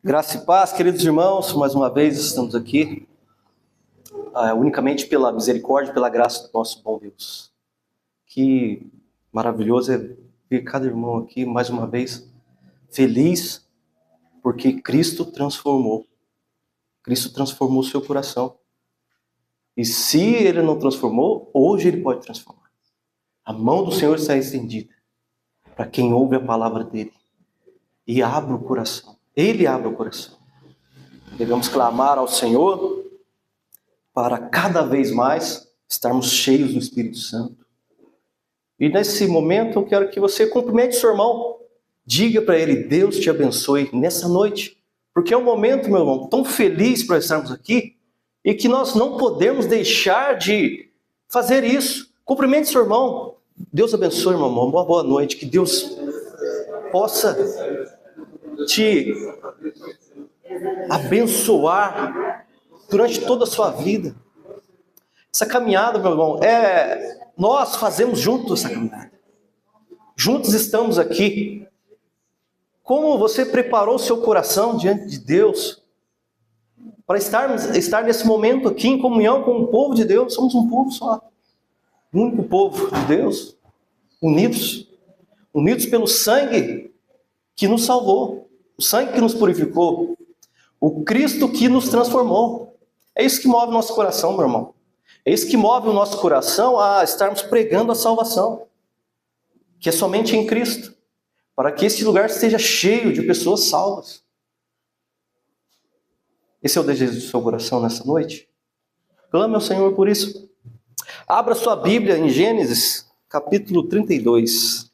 Graça e paz, queridos irmãos, mais uma vez estamos aqui, unicamente pela misericórdia e pela graça do nosso bom Deus. Que maravilhoso é ver cada irmão aqui, mais uma vez, feliz, porque Cristo transformou o seu coração. E se Ele não transformou, hoje Ele pode transformar. A mão do Senhor está estendida para quem ouve a palavra dEle e abre o coração. Ele abre o coração. Devemos clamar ao Senhor para cada vez mais estarmos cheios do Espírito Santo. E nesse momento eu quero que você cumprimente seu irmão. Diga para ele, Deus te abençoe nessa noite. Porque é um momento, meu irmão, tão feliz para estarmos aqui e que nós não podemos deixar de fazer isso. Cumprimente seu irmão. Deus abençoe, meu irmão. Uma boa noite. Que Deus possa te abençoar durante toda a sua vida. Essa caminhada, meu irmão, nós fazemos juntos essa caminhada. Juntos estamos aqui. Como você preparou seu coração diante de Deus para estar nesse momento aqui em comunhão com o povo de Deus? Somos um povo só. Um único povo de Deus. Unidos pelo sangue que nos salvou. O sangue que nos purificou. O Cristo que nos transformou. É isso que move o nosso coração, meu irmão. É isso que move o nosso coração a estarmos pregando a salvação. Que é somente em Cristo. Para que este lugar esteja cheio de pessoas salvas. Esse é o desejo do seu coração nessa noite? Clame ao Senhor por isso. Abra sua Bíblia em Gênesis, capítulo 32.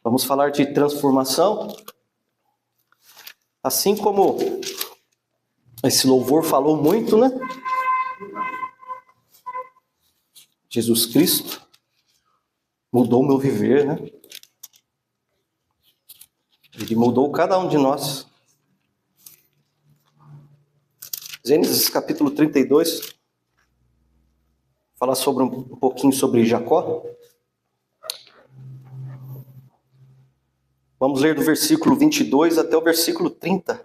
Vamos falar de transformação. Assim como esse louvor falou muito, né? Jesus Cristo mudou o meu viver, né? Ele mudou cada um de nós. Gênesis capítulo 32. Falar sobre um pouquinho sobre Jacó. Vamos ler do versículo 22 até o versículo 30.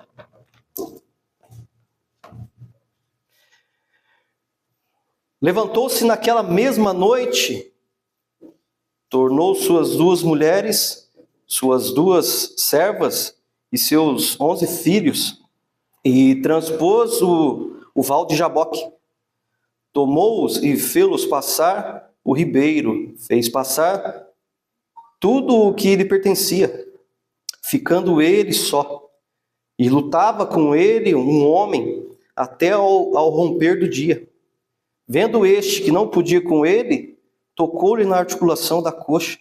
Levantou-se naquela mesma noite, tornou suas 2 mulheres, suas 2 servas e seus 11 filhos, e transpôs o val de Jaboque. Tomou-os e fê-los passar o ribeiro, fez passar tudo o que lhe pertencia, ficando ele só. E lutava com ele um homem até ao romper do dia. Vendo este que não podia com ele, tocou-lhe na articulação da coxa.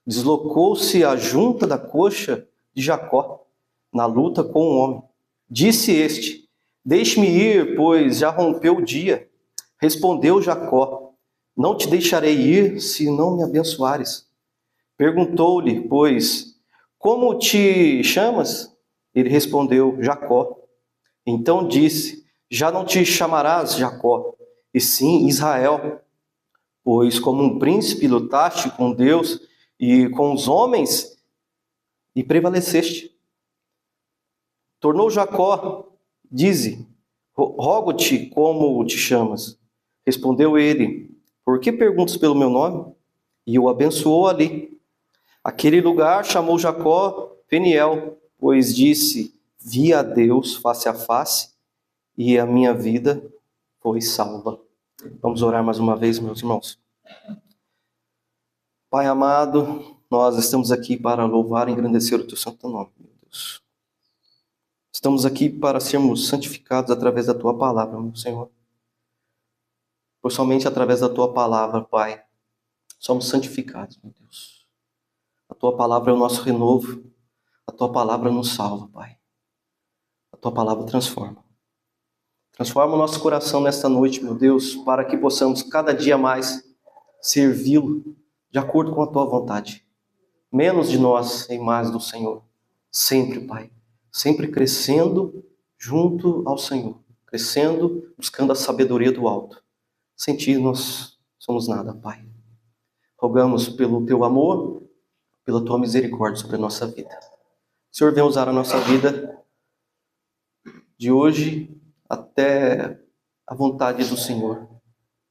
Deslocou-se a junta da coxa de Jacó, na luta com o homem. Disse este, deixe-me ir, pois já rompeu o dia. Respondeu Jacó, não te deixarei ir, se não me abençoares. Perguntou-lhe, pois, como te chamas? Ele respondeu, Jacó. Então disse, já não te chamarás Jacó, e sim Israel, pois como um príncipe lutaste com Deus e com os homens e prevaleceste. Tornou Jacó, dize, rogo-te como te chamas. Respondeu ele, por que perguntas pelo meu nome? E o abençoou ali. Aquele lugar chamou Jacó Peniel, pois disse, vi a Deus face a face e a minha vida foi salva. Vamos orar mais uma vez, meus irmãos. Pai amado, nós estamos aqui para louvar e engrandecer o teu santo nome, meu Deus. Estamos aqui para sermos santificados através da tua palavra, meu Senhor. Pois somente através da tua palavra, Pai, somos santificados, meu Deus. A tua palavra é o nosso renovo. A tua palavra nos salva, Pai. A tua palavra transforma. Transforma o nosso coração nesta noite, meu Deus, para que possamos cada dia mais servi-lo de acordo com a tua vontade. Menos de nós e mais do Senhor. Sempre, Pai. Sempre crescendo junto ao Senhor. Crescendo, buscando a sabedoria do alto. Sem ti nós somos nada, Pai. Rogamos pelo teu amor, pela tua misericórdia sobre a nossa vida. o Senhor venha usar a nossa vida de hoje até a vontade do Senhor,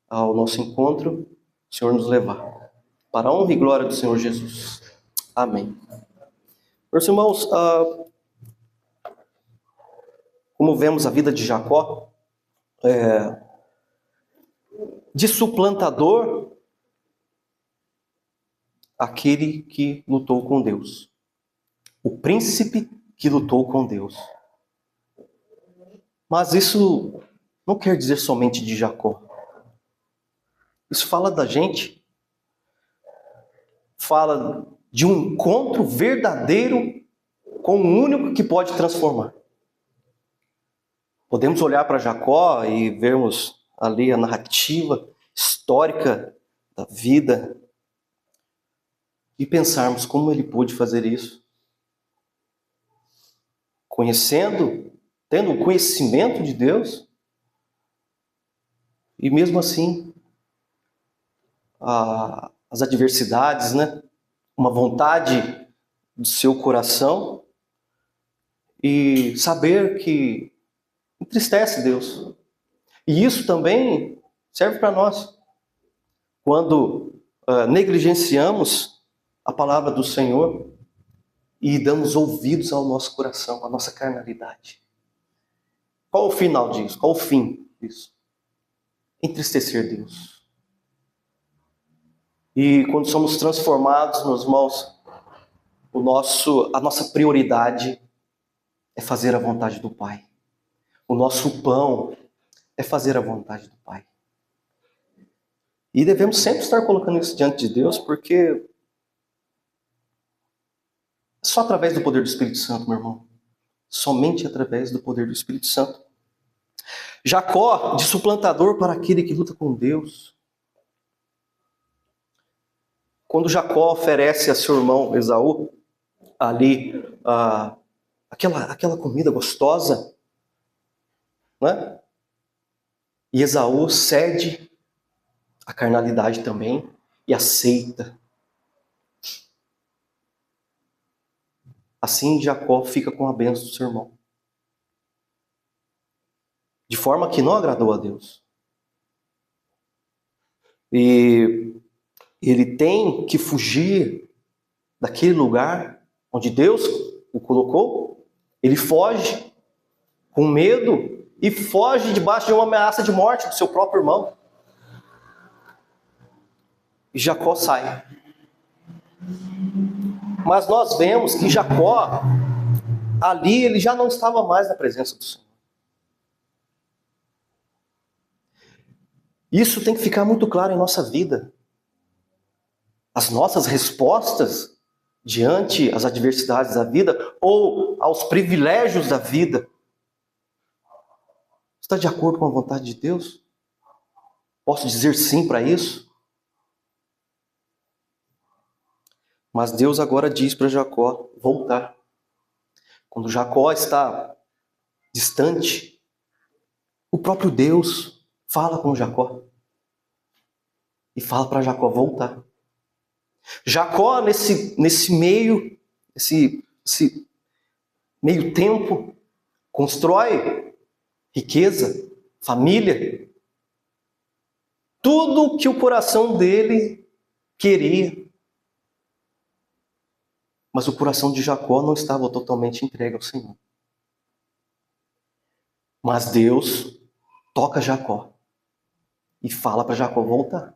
ao nosso encontro, o Senhor nos levar. Para a honra e glória do Senhor Jesus. Amém. Meus irmãos, como vemos a vida de Jacó, de suplantador, aquele que lutou com Deus. O príncipe que lutou com Deus. Mas isso não quer dizer somente de Jacó. Isso fala da gente. Fala de um encontro verdadeiro com o único que pode transformar. Podemos olhar para Jacó e vermos ali a narrativa histórica da vida e pensarmos como ele pôde fazer isso. Tendo o conhecimento de Deus, e mesmo assim, as adversidades, né? Uma vontade do seu coração, e saber que entristece Deus. E isso também serve para nós. Quando negligenciamos a palavra do Senhor e damos ouvidos ao nosso coração, à nossa carnalidade. Qual o final disso? Qual o fim disso? Entristecer Deus. E quando somos transformados, meus irmãos, a nossa prioridade é fazer a vontade do Pai. O nosso pão é fazer a vontade do Pai. E devemos sempre estar colocando isso diante de Deus, porque só através do poder do Espírito Santo, meu irmão. Somente através do poder do Espírito Santo. Jacó, de suplantador para aquele que luta com Deus. Quando Jacó oferece a seu irmão Esaú ali aquela comida gostosa, né? E Esaú cede a carnalidade também e aceita. Assim Jacó fica com a bênção do seu irmão. De forma que não agradou a Deus. E ele tem que fugir daquele lugar onde Deus o colocou. Ele foge com medo e foge debaixo de uma ameaça de morte do seu próprio irmão. E Jacó sai. Mas nós vemos que Jacó, ali, ele já não estava mais na presença do Senhor. Isso tem que ficar muito claro em nossa vida. As nossas respostas diante às adversidades da vida ou aos privilégios da vida está de acordo com a vontade de Deus? Posso dizer sim para isso? Mas Deus agora diz para Jacó voltar. Quando Jacó está distante, o próprio Deus fala com Jacó. E fala para Jacó voltar. Jacó, nesse meio tempo, constrói riqueza, família. Tudo que o coração dele queria. Mas o coração de Jacó não estava totalmente entregue ao Senhor. Mas Deus toca Jacó e fala para Jacó voltar.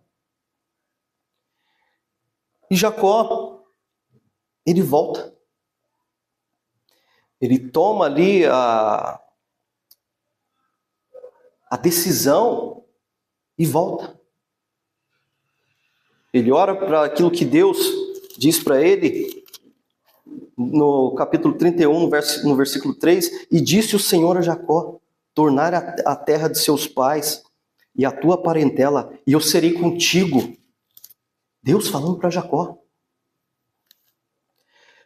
E Jacó, ele volta. Ele toma ali a decisão e volta. Ele ora para aquilo que Deus diz para ele no capítulo 31, no versículo 3, e disse o Senhor a Jacó, tornar a terra de seus pais e a tua parentela, e eu serei contigo. Deus falando para Jacó.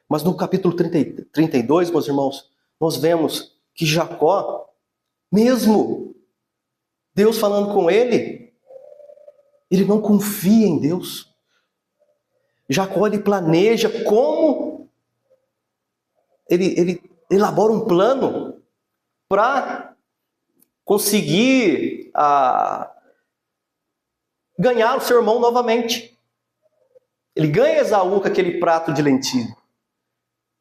Mas no capítulo 32, meus irmãos, nós vemos que Jacó, mesmo Deus falando com ele não confia em Deus. Jacó, ele planeja como ele elabora um plano para conseguir ganhar o seu irmão novamente. Ele ganha Esaú com aquele prato de lentilha.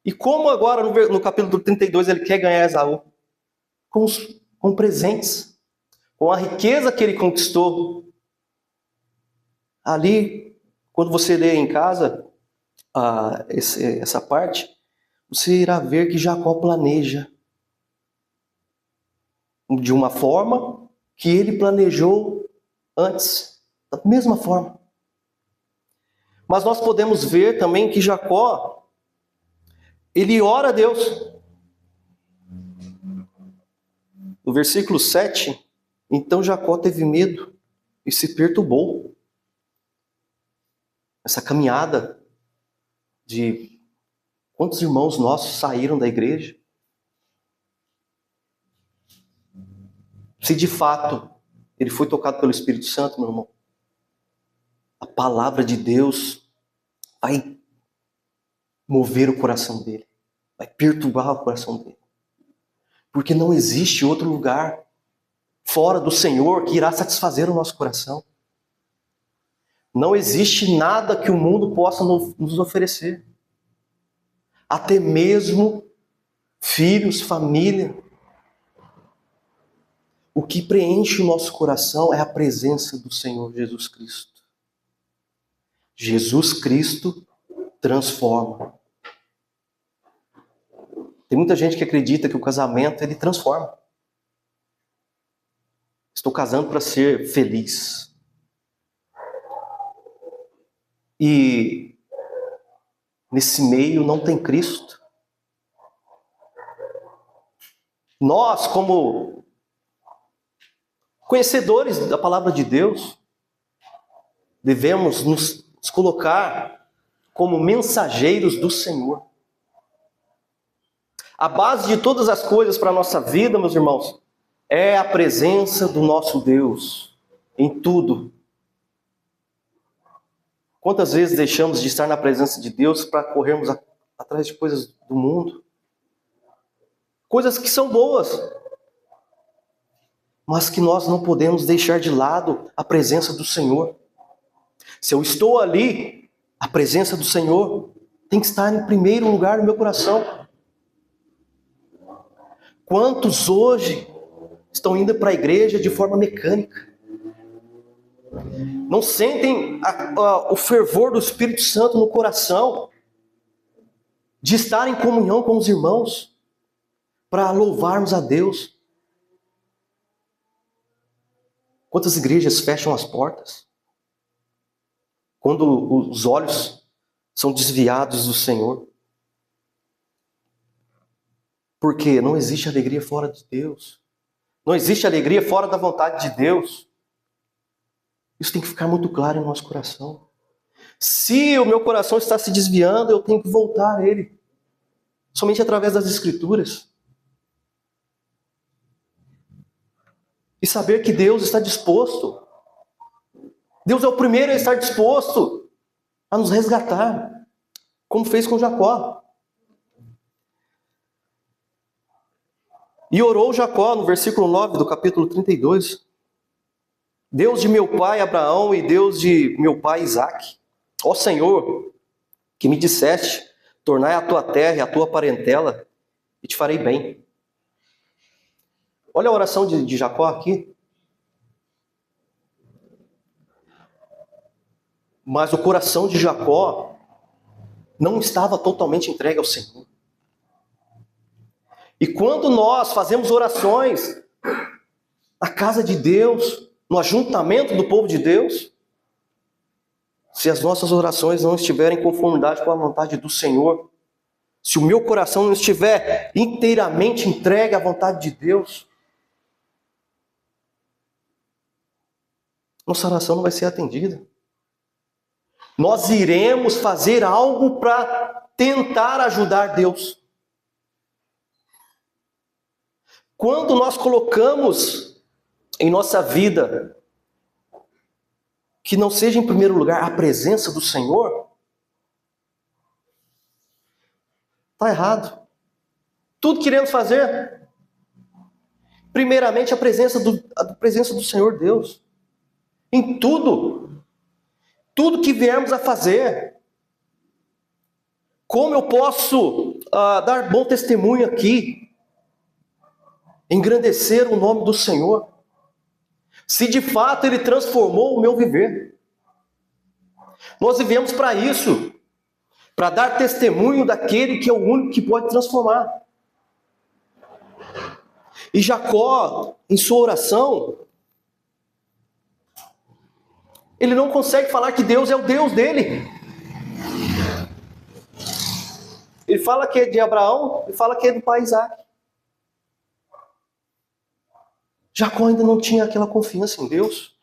E como agora no capítulo 32 ele quer ganhar Esaú? Com presentes, com a riqueza que ele conquistou. Ali, quando você lê em casa essa parte, você irá ver que Jacó planeja de uma forma que ele planejou antes, da mesma forma. Mas nós podemos ver também que Jacó, ele ora a Deus. No versículo 7, então Jacó teve medo e se perturbou. Essa caminhada de quantos irmãos nossos saíram da igreja? Se de fato ele foi tocado pelo Espírito Santo, meu irmão, a palavra de Deus vai mover o coração dele, vai perturbar o coração dele. Porque não existe outro lugar fora do Senhor que irá satisfazer o nosso coração. Não existe nada que o mundo possa nos oferecer. Até mesmo filhos, família. O que preenche o nosso coração é a presença do Senhor Jesus Cristo. Jesus Cristo transforma. Tem muita gente que acredita que o casamento ele transforma. Estou casando para ser feliz. E nesse meio não tem Cristo. Nós, como conhecedores da palavra de Deus, devemos nos colocar como mensageiros do Senhor. A base de todas as coisas para a nossa vida, meus irmãos, é a presença do nosso Deus em tudo. Quantas vezes deixamos de estar na presença de Deus para corrermos atrás de coisas do mundo? Coisas que são boas, mas que nós não podemos deixar de lado a presença do Senhor. Se eu estou ali, a presença do Senhor tem que estar em primeiro lugar no meu coração. Quantos hoje estão indo para a igreja de forma mecânica? Não sentem o fervor do Espírito Santo no coração de estar em comunhão com os irmãos para louvarmos a Deus. Quantas igrejas fecham as portas quando os olhos são desviados do Senhor? Porque não existe alegria fora de Deus. Não existe alegria fora da vontade de Deus. Isso tem que ficar muito claro em nosso coração. Se o meu coração está se desviando, eu tenho que voltar a Ele. Somente através das Escrituras. E saber que Deus está disposto. Deus é o primeiro a estar disposto a nos resgatar. Como fez com Jacó. E orou Jacó, no versículo 9 do capítulo 32. Deus de meu pai Abraão e Deus de meu pai Isaque. Ó Senhor, que me disseste, tornai a tua terra e a tua parentela, e te farei bem. Olha a oração de Jacó aqui. Mas o coração de Jacó não estava totalmente entregue ao Senhor. E quando nós fazemos orações na casa de Deus, no ajuntamento do povo de Deus, se as nossas orações não estiverem em conformidade com a vontade do Senhor, se o meu coração não estiver inteiramente entregue à vontade de Deus, nossa oração não vai ser atendida. Nós iremos fazer algo para tentar ajudar Deus. Quando nós colocamos em nossa vida que não seja em primeiro lugar a presença do Senhor, está errado. Tudo queremos fazer. Primeiramente, a presença do Senhor Deus. Em tudo. Tudo que viermos a fazer. Como eu posso dar bom testemunho aqui? Engrandecer o nome do Senhor. Se de fato Ele transformou o meu viver. Nós vivemos para isso. Para dar testemunho daquele que é o único que pode transformar. E Jacó, em sua oração, ele não consegue falar que Deus é o Deus dele. Ele fala que é de Abraão, ele fala que é do pai Isaac. Jacó ainda não tinha aquela confiança em Deus.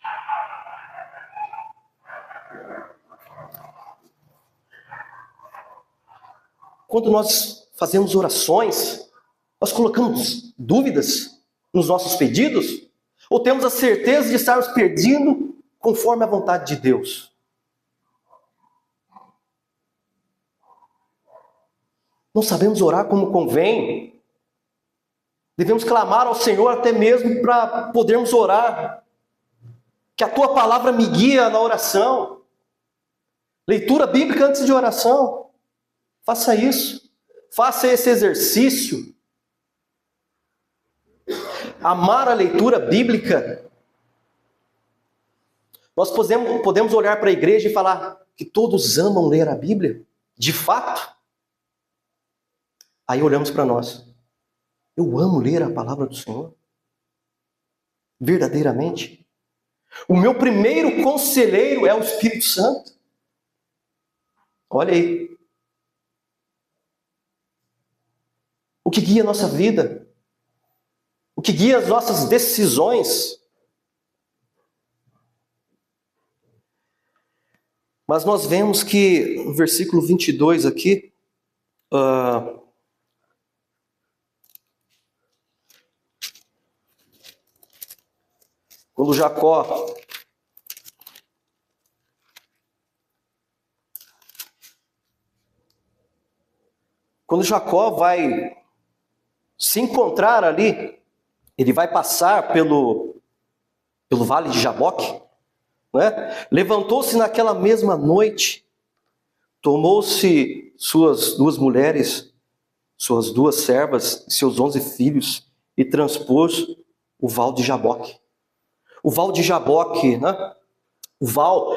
Quando nós fazemos orações, nós colocamos dúvidas nos nossos pedidos? Ou temos a certeza de estarmos pedindo conforme a vontade de Deus? Não sabemos orar como convém. Devemos clamar ao Senhor até mesmo para podermos orar. Que a Tua palavra me guia na oração. Leitura bíblica antes de oração. Faça isso. Faça esse exercício. Amar a leitura bíblica. Nós podemos olhar para a igreja e falar que todos amam ler a Bíblia. De fato. Aí olhamos para nós. Eu amo ler a palavra do Senhor. Verdadeiramente. O meu primeiro conselheiro é o Espírito Santo. Olha aí. O que guia a nossa vida. O que guia as nossas decisões. Mas nós vemos que no versículo 22 aqui, quando Jacó vai se encontrar ali, ele vai passar pelo vale de Jaboque, né? Levantou-se naquela mesma noite, tomou-se suas 2 mulheres, suas 2 servas, seus 11 filhos, e transpôs o val de Jaboque. O val de Jaboque, né? O val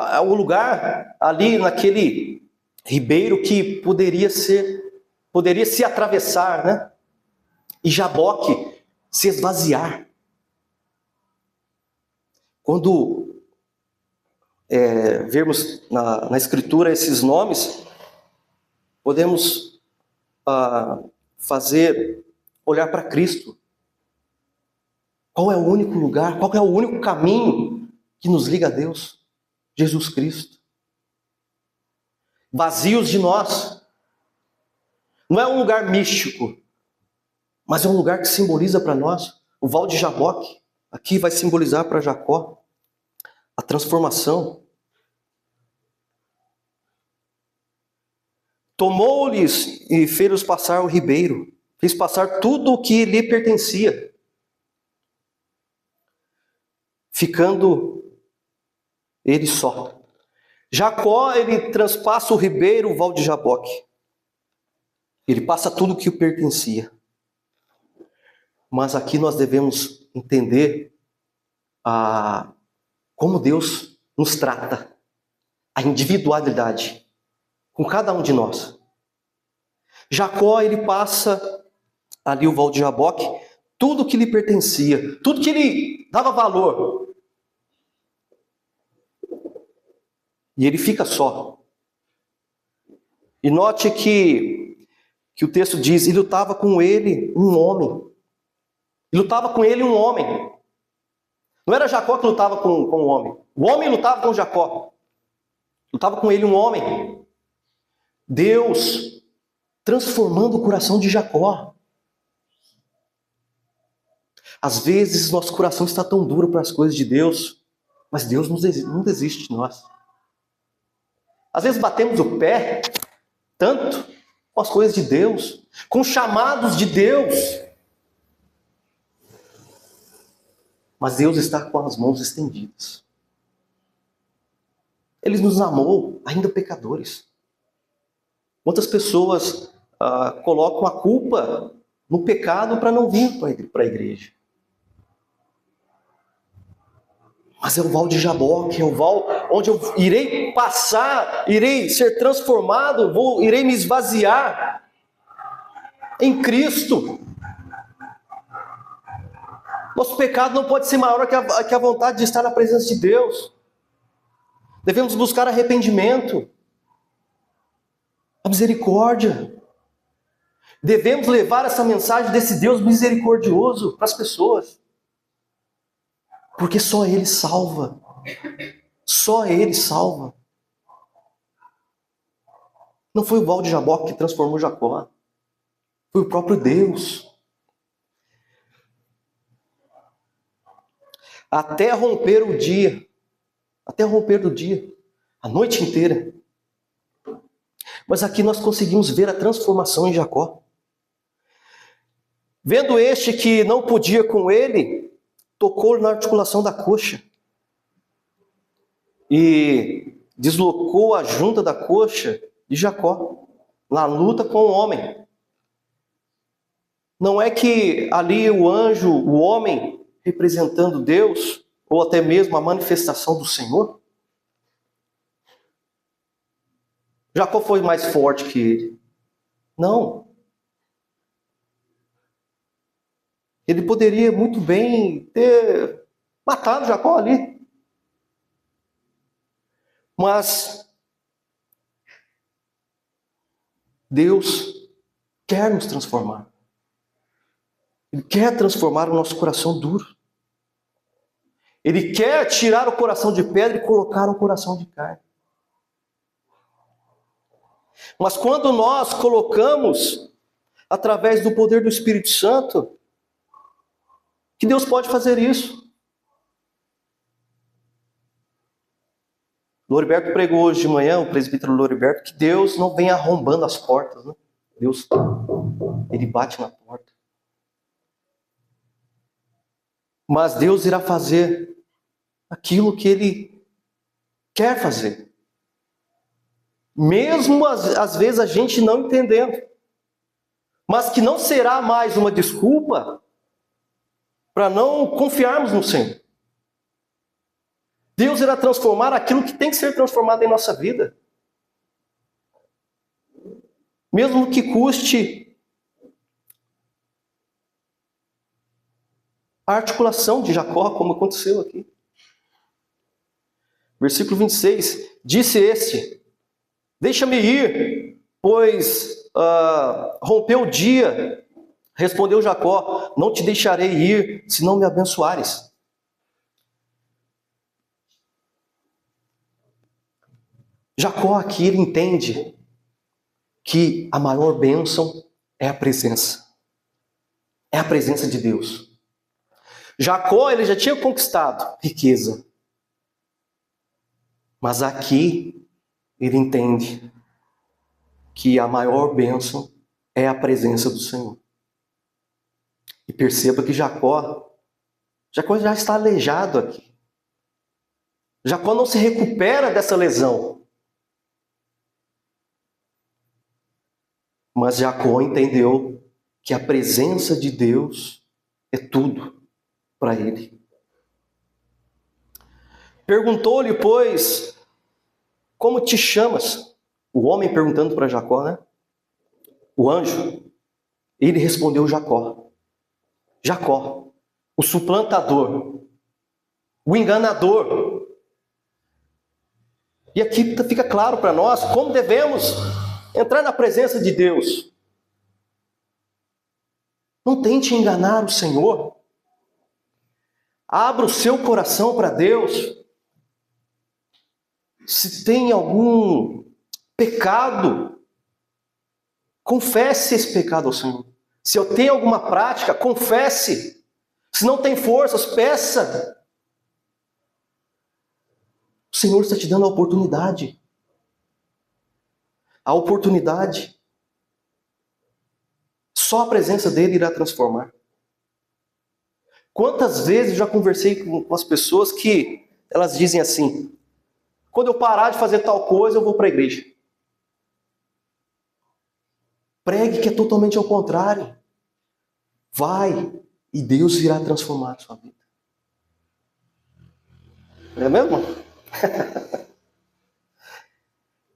é um lugar ali naquele ribeiro que poderia se atravessar, né? E Jaboque se esvaziar. Quando vermos na Escritura esses nomes, podemos olhar para Cristo. Qual é o único lugar, qual é o único caminho que nos liga a Deus? Jesus Cristo. Vazios de nós. Não é um lugar místico, mas é um lugar que simboliza para nós o val de Jaboque. Aqui vai simbolizar para Jacó a transformação. Tomou-lhes e fez-los passar o ribeiro. Fez passar tudo o que lhe pertencia. Ficando ele só. Jacó, ele transpassa o ribeiro, o val de Jaboque. Ele passa tudo o que o pertencia. Mas aqui nós devemos entender como Deus nos trata, a individualidade com cada um de nós. Jacó, ele passa ali o val de Jaboque, tudo que lhe pertencia, tudo que lhe dava valor. E ele fica só. E note que o texto diz, e lutava com ele um homem. E lutava com ele um homem. Não era Jacó que lutava com o homem. O homem lutava com Jacó. Lutava com ele um homem. Deus transformando o coração de Jacó. Às vezes nosso coração está tão duro para as coisas de Deus, mas Deus não desiste de nós. Às vezes batemos o pé tanto com as coisas de Deus, com os chamados de Deus. Mas Deus está com as mãos estendidas. Ele nos amou, ainda pecadores. Muitas pessoas colocam a culpa no pecado para não vir para a igreja. Mas é o val de Jaboque, é o val onde eu irei passar, irei ser transformado, irei me esvaziar em Cristo. Nosso pecado não pode ser maior que a vontade de estar na presença de Deus. Devemos buscar arrependimento, a misericórdia. Devemos levar essa mensagem desse Deus misericordioso para as pessoas. Porque só Ele salva. Só Ele salva. Não foi o val de Jaboque que transformou Jacó. Foi o próprio Deus. Até romper o dia. Até romper do dia. A noite inteira. Mas aqui nós conseguimos ver a transformação em Jacó. Vendo este que não podia com ele, tocou na articulação da coxa e deslocou a junta da coxa de Jacó, na luta com o homem. Não é que ali o anjo, o homem, representando Deus, ou até mesmo a manifestação do Senhor, Jacó foi mais forte que ele. Não. Ele poderia muito bem ter matado Jacó ali. Mas Deus quer nos transformar. Ele quer transformar o nosso coração duro. Ele quer tirar o coração de pedra e colocar um coração de carne. Mas quando nós colocamos, através do poder do Espírito Santo, que Deus pode fazer isso. Loriberto pregou hoje de manhã, o presbítero Loriberto, que Deus não vem arrombando as portas. Né? Deus, Ele bate na porta. Mas Deus irá fazer aquilo que Ele quer fazer. Mesmo às vezes a gente não entendendo. Mas que não será mais uma desculpa para não confiarmos no Senhor. Deus irá transformar aquilo que tem que ser transformado em nossa vida. Mesmo que custe a articulação de Jacó, como aconteceu aqui. Versículo 26. Disse este: deixa-me ir, pois rompeu o dia. Respondeu Jacó: não te deixarei ir, se não me abençoares. Jacó aqui, ele entende que a maior bênção é a presença. É a presença de Deus. Jacó, ele já tinha conquistado riqueza. Mas aqui, ele entende que a maior bênção é a presença do Senhor. E perceba que Jacó já está aleijado aqui. Jacó não se recupera dessa lesão. Mas Jacó entendeu que a presença de Deus é tudo para ele. Perguntou-lhe, pois, como te chamas? O homem perguntando para Jacó, né? O anjo. Ele respondeu Jacó. Jacó, o suplantador, o enganador. E aqui fica claro para nós como devemos entrar na presença de Deus. Não tente enganar o Senhor. Abra o seu coração para Deus. Se tem algum pecado, confesse esse pecado ao Senhor. Se eu tenho alguma prática, confesse. Se não tem forças, peça. O Senhor está te dando a oportunidade. A oportunidade Só a presença dele irá transformar. Quantas vezes eu já conversei com as pessoas que elas dizem assim: quando eu parar de fazer tal coisa, eu vou para a igreja. Pregue que é totalmente ao contrário. Vai e Deus irá transformar a sua vida. Não é mesmo?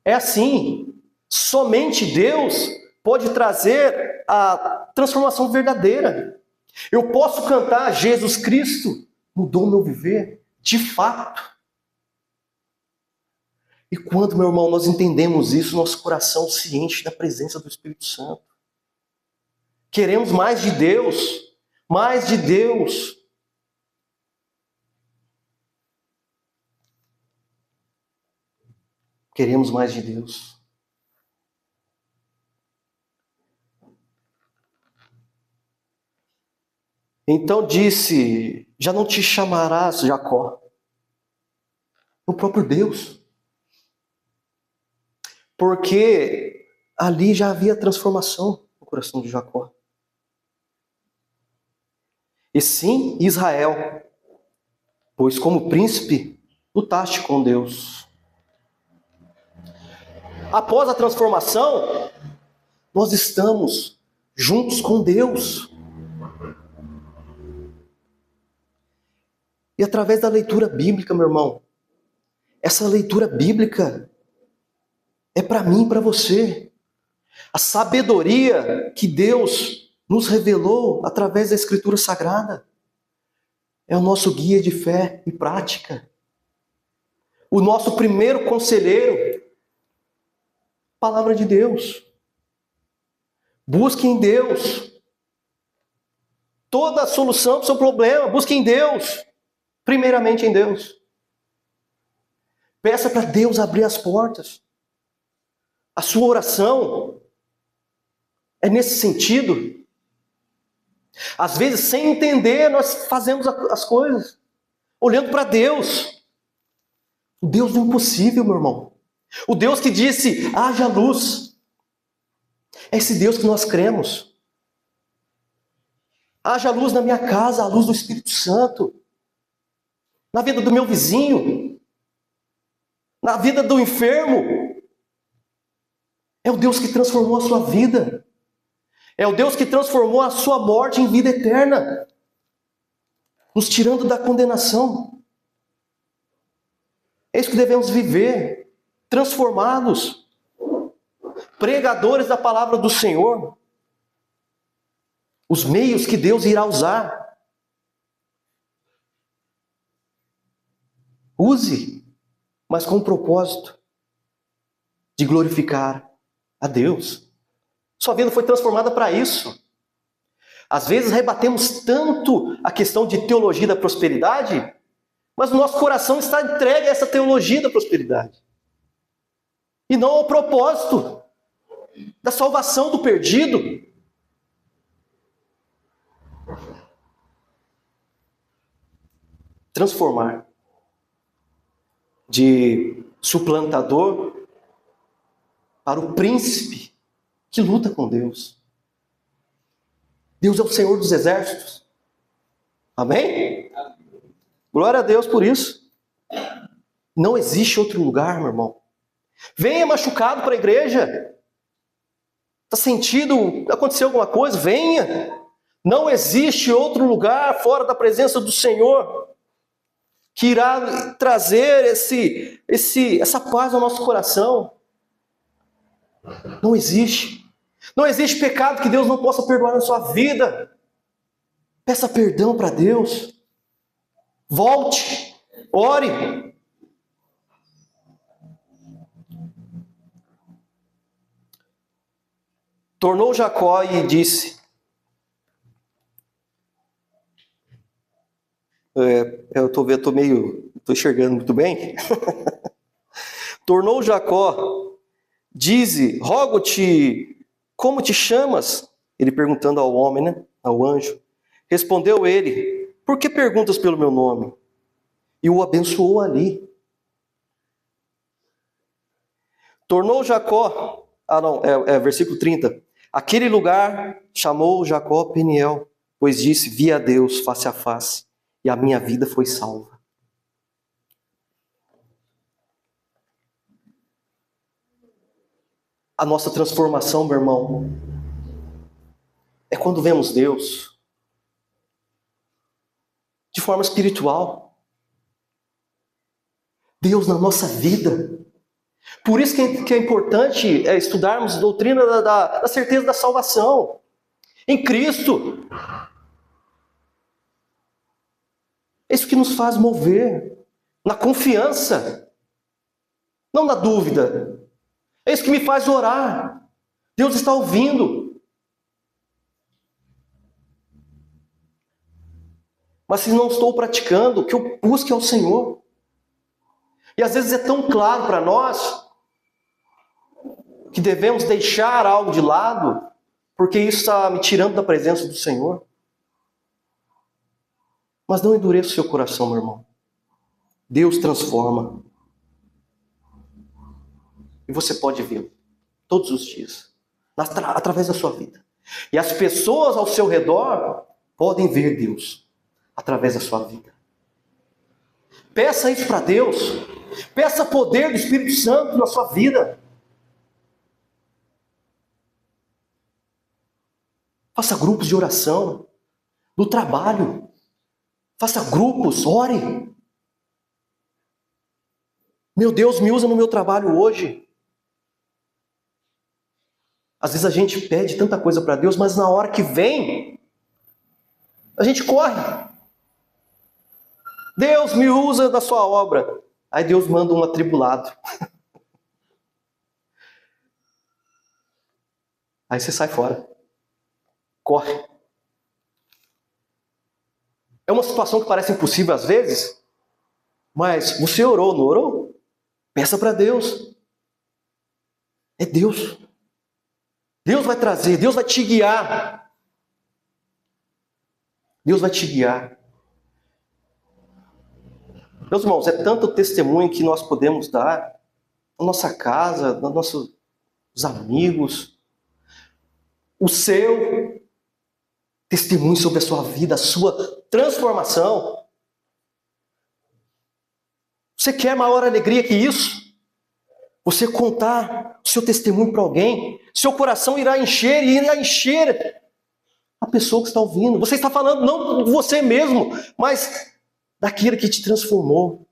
É assim. Somente Deus pode trazer a transformação verdadeira. Eu posso cantar Jesus Cristo mudou meu viver, de fato. E quando, meu irmão, nós entendemos isso, nosso coração se enche da presença do Espírito Santo. Queremos mais de Deus, mais de Deus. Queremos mais de Deus. Então disse: já não te chamarás Jacó. O próprio Deus. Porque ali já havia transformação no coração de Jacó. E sim, Israel, pois como príncipe lutaste com Deus. Após a transformação, nós estamos juntos com Deus. E através da leitura bíblica, meu irmão, essa leitura bíblica é para mim e para você. A sabedoria que Deus nos revelou através da Escritura Sagrada é o nosso guia de fé e prática. O nosso primeiro conselheiro, Palavra de Deus. Busque em Deus. Toda a solução para o seu problema, busque em Deus. Primeiramente em Deus. Peça para Deus abrir as portas. A sua oração é nesse sentido. Às vezes, sem entender, nós fazemos as coisas, olhando para Deus. O Deus do impossível, meu irmão. O Deus que disse, haja luz. É esse Deus que nós cremos. Haja luz na minha casa, a luz do Espírito Santo. Na vida do meu vizinho. Na vida do enfermo. É o Deus que transformou a sua vida. É o Deus que transformou a sua morte em vida eterna. Nos tirando da condenação. É isso que devemos viver. Transformados. Pregadores da palavra do Senhor. Os meios que Deus irá usar. Use, mas com o propósito de glorificar a Deus. Sua vida foi transformada para isso. Às vezes rebatemos tanto a questão de teologia da prosperidade, mas o nosso coração está entregue a essa teologia da prosperidade. E não ao propósito da salvação do perdido. Transformar de suplantador para o príncipe que luta com Deus. Deus é o Senhor dos exércitos. Amém? Glória a Deus por isso. Não existe outro lugar, meu irmão. Venha machucado para a igreja. Está sentindo, aconteceu alguma coisa? Venha. Não existe outro lugar fora da presença do Senhor que irá trazer essa paz ao nosso coração. Não existe. Não existe pecado que Deus não possa perdoar na sua vida. Peça perdão para Deus. Volte. Ore. Tornou Jacó e disse... eu estou enxergando muito bem. Tornou Jacó, dize, rogo-te, como te chamas? Ele perguntando ao homem, né? Ao anjo. Respondeu ele, por que perguntas pelo meu nome? E o abençoou ali. Tornou Jacó, versículo 30. Aquele lugar chamou Jacó Peniel, pois disse: vi a Deus face a face, e a minha vida foi salva. A nossa transformação, meu irmão, é quando vemos Deus de forma espiritual. Deus na nossa vida. Por isso que é importante estudarmos a doutrina da certeza da salvação em Cristo. É isso que nos faz mover na confiança, não na dúvida. É isso que me faz orar. Deus está ouvindo. Mas se não estou praticando, que eu busque ao Senhor. E às vezes é tão claro para nós que devemos deixar algo de lado, porque isso está me tirando da presença do Senhor. Mas não endureça o seu coração, meu irmão. Deus transforma. E você pode vê-lo todos os dias, através da sua vida. E as pessoas ao seu redor podem ver Deus através da sua vida. Peça isso para Deus. Peça poder do Espírito Santo na sua vida. Faça grupos de oração no trabalho. Faça grupos, ore. Meu Deus, me usa no meu trabalho hoje. Às vezes a gente pede tanta coisa para Deus, mas na hora que vem, a gente corre. Deus, me usa na sua obra. Aí Deus manda um atribulado. Aí você sai fora. Corre. É uma situação que parece impossível às vezes, mas você orou, não orou? Peça para Deus. É Deus. Deus vai trazer, Deus vai te guiar. Deus vai te guiar. Meus irmãos, é tanto testemunho que nós podemos dar na nossa casa, nos nossos amigos. O seu testemunho sobre a sua vida, a sua transformação. Você quer maior alegria que isso? Você contar o seu testemunho para alguém, seu coração irá encher e irá encher a pessoa que está ouvindo. Você está falando não de você mesmo, mas daquele que te transformou.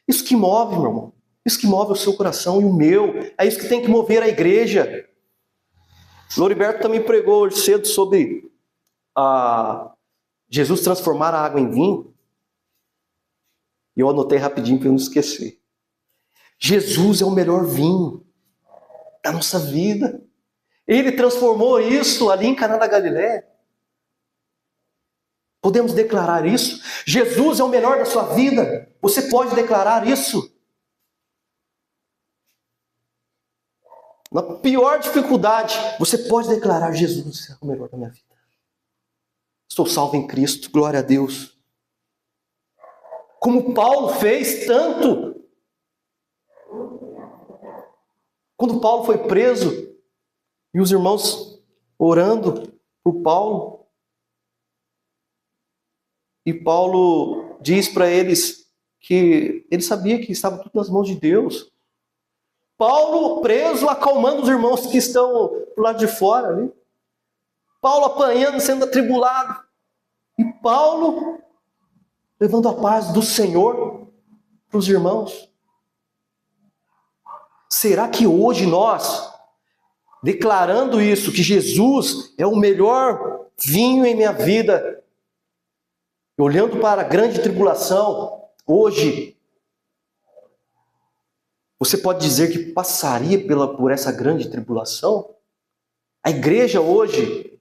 Isso que move, meu irmão. Isso que move o seu coração e o meu. É isso que tem que mover a igreja. Loriberto também pregou hoje cedo sobre Jesus transformar a água em vinho. E eu anotei rapidinho para eu não esquecer. Jesus é o melhor vinho da nossa vida. Ele transformou isso ali em Caná da Galileia. Podemos declarar isso? Jesus é o melhor da sua vida. Você pode declarar isso? Na pior dificuldade, você pode declarar: Jesus é o melhor da minha vida. Estou salvo em Cristo, glória a Deus. Como Paulo fez tanto. Quando Paulo foi preso, e os irmãos orando por Paulo, e Paulo diz para eles que ele sabia que estava tudo nas mãos de Deus. Paulo preso, acalmando os irmãos que estão do lado de fora ali. Paulo apanhando, sendo atribulado. E Paulo levando a paz do Senhor para os irmãos. Será que hoje nós, declarando isso, que Jesus é o melhor vinho em minha vida, olhando para a grande tribulação, hoje, você pode dizer que passaria por essa grande tribulação? A igreja hoje,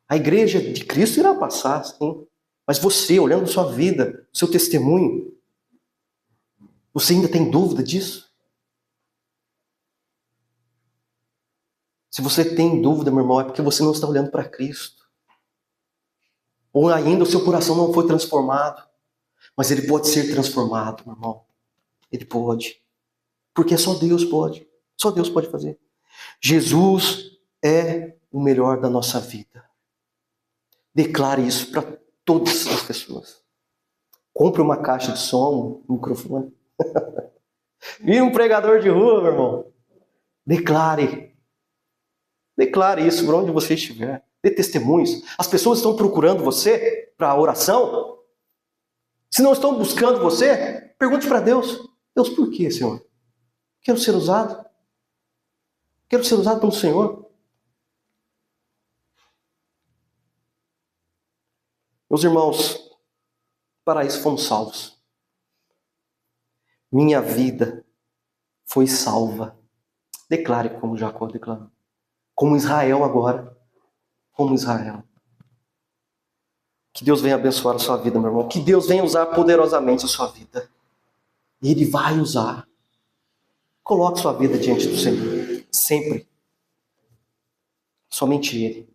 a igreja de Cristo irá passar, sim. Mas você, olhando sua vida, seu testemunho, você ainda tem dúvida disso? Se você tem dúvida, meu irmão, é porque você não está olhando para Cristo. Ou ainda o seu coração não foi transformado. Mas ele pode ser transformado, meu irmão. Ele pode. Porque só Deus pode. Só Deus pode fazer. Jesus é o melhor da nossa vida. Declare isso para todas as pessoas. Compre uma caixa de som, um microfone. Vire um pregador de rua, meu irmão. Declare. Declare isso por onde você estiver. Dê testemunhos. As pessoas estão procurando você para oração. Se não estão buscando você, pergunte para Deus. Deus, por quê, Senhor? Quero ser usado. Quero ser usado pelo Senhor. Meus irmãos, para isso fomos salvos. Minha vida foi salva. Declare como Jacó declarou. Como Israel agora. Como Israel. Que Deus venha abençoar a sua vida, meu irmão. Que Deus venha usar poderosamente a sua vida. E Ele vai usar. Coloque sua vida diante do Senhor. Sempre. Somente Ele.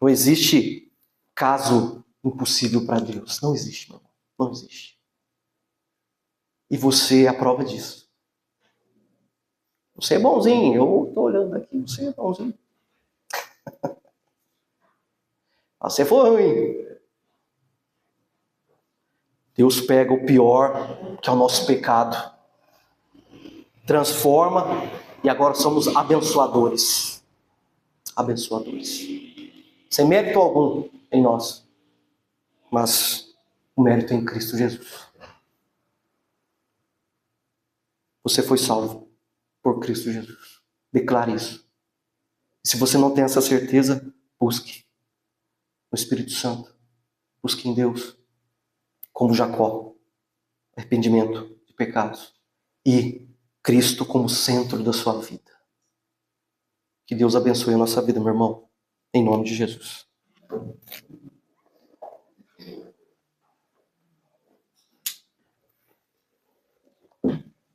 Não existe caso impossível para Deus. Não existe, meu irmão. Não existe. E você é a prova disso. Você é bonzinho. Eu estou olhando aqui. Você é bonzinho. Você foi ruim. Deus pega o pior, que é o nosso pecado, transforma e agora somos abençoadores. Abençoadores. Sem mérito algum em nós, mas o mérito é em Cristo Jesus. Você foi salvo por Cristo Jesus. Declare isso. E se você não tem essa certeza, busque no Espírito Santo. Busque em Deus. Como Jacó, arrependimento de pecados, e Cristo como centro da sua vida. Que Deus abençoe a nossa vida, meu irmão, em nome de Jesus.